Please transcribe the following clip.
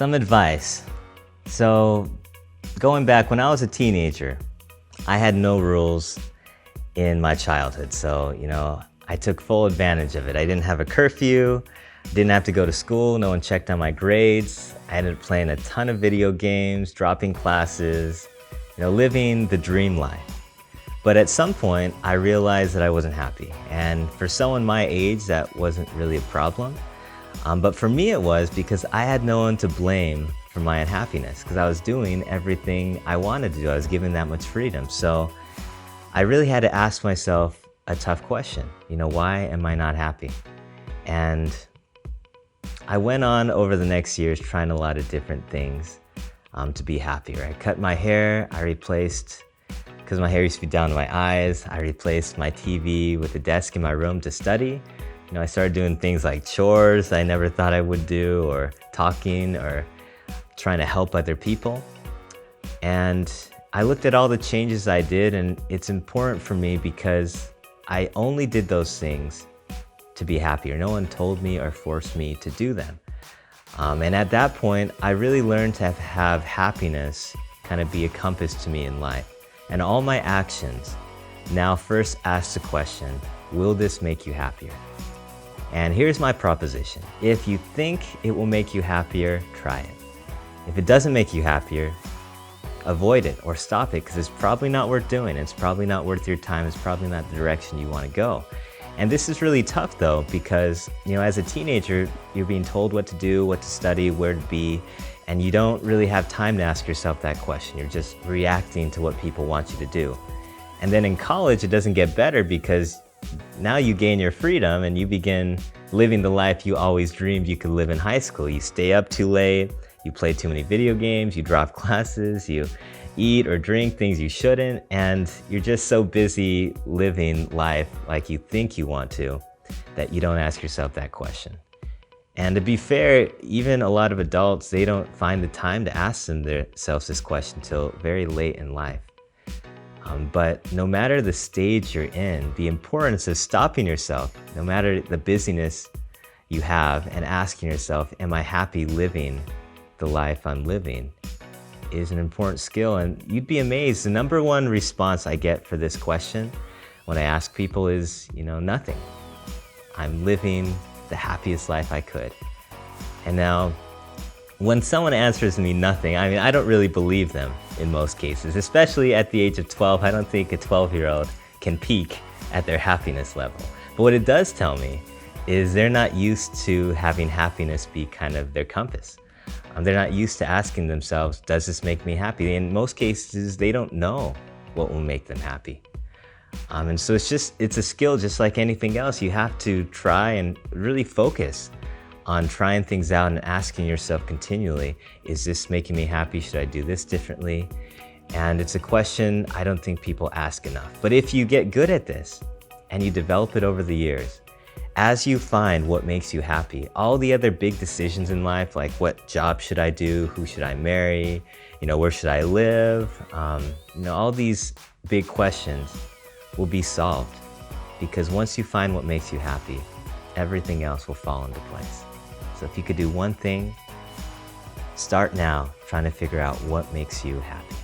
Some advice. So going back when I was a teenager, I had no rules in my childhood. So, I took full advantage of it. I didn't have a curfew, didn't have to go to school, no one checked on my grades. I ended up playing a ton of video games, dropping classes, living the dream life. But at some point, I realized that I wasn't happy. And for someone my age, that wasn't really a problem. But for me, it was because I had no one to blame for my unhappiness because I was doing everything I wanted to do. I was given that much freedom. So I really had to ask myself a tough question. Why am I not happy? And I went on over the next years trying a lot of different things to be happier. I cut my hair, I replaced, because my hair used to be down to my eyes, I replaced my TV with a desk in my room to study. I started doing things like chores I never thought I would do, or talking, or trying to help other people. And I looked at all the changes I did, and it's important for me because I only did those things to be happier. No one told me or forced me to do them. And at that point, I really learned to have happiness kind of be a compass to me in life. And all my actions now first ask the question, will this make you happier? And here's my proposition. If you think it will make you happier, try it. If it doesn't make you happier, avoid it or stop it because it's probably not worth doing. It's probably not worth your time. It's probably not the direction you want to go. And this is really tough though because, as a teenager, you're being told what to do, what to study, where to be, and you don't really have time to ask yourself that question. You're just reacting to what people want you to do. And then in college, it doesn't get better because now you gain your freedom and you begin living the life you always dreamed you could live in high school. You stay up too late, you play too many video games, you drop classes, you eat or drink things you shouldn't, and you're just so busy living life like you think you want to that you don't ask yourself that question. And to be fair, even a lot of adults, they don't find the time to ask themselves this question until very late in life. But no matter the stage you're in, the importance of stopping yourself, no matter the busyness you have, and asking yourself, am I happy living the life I'm living, is an important skill. And you'd be amazed. The number one response I get for this question when I ask people is, nothing. I'm living the happiest life I could. And now, when someone answers me nothing, I don't really believe them in most cases, especially at the age of 12. I don't think a 12-year-old can peak at their happiness level. But what it does tell me is they're not used to having happiness be kind of their compass. They're not used to asking themselves, does this make me happy? In most cases, they don't know what will make them happy. And so it's a skill just like anything else. You have to try and really focus on trying things out and asking yourself continually, is this making me happy? Should I do this differently? And it's a question I don't think people ask enough. But if you get good at this and you develop it over the years, as you find what makes you happy, all the other big decisions in life, like what job should I do, who should I marry, where should I live, all these big questions will be solved. Because once you find what makes you happy, everything else will fall into place. So if you could do one thing, start now trying to figure out what makes you happy.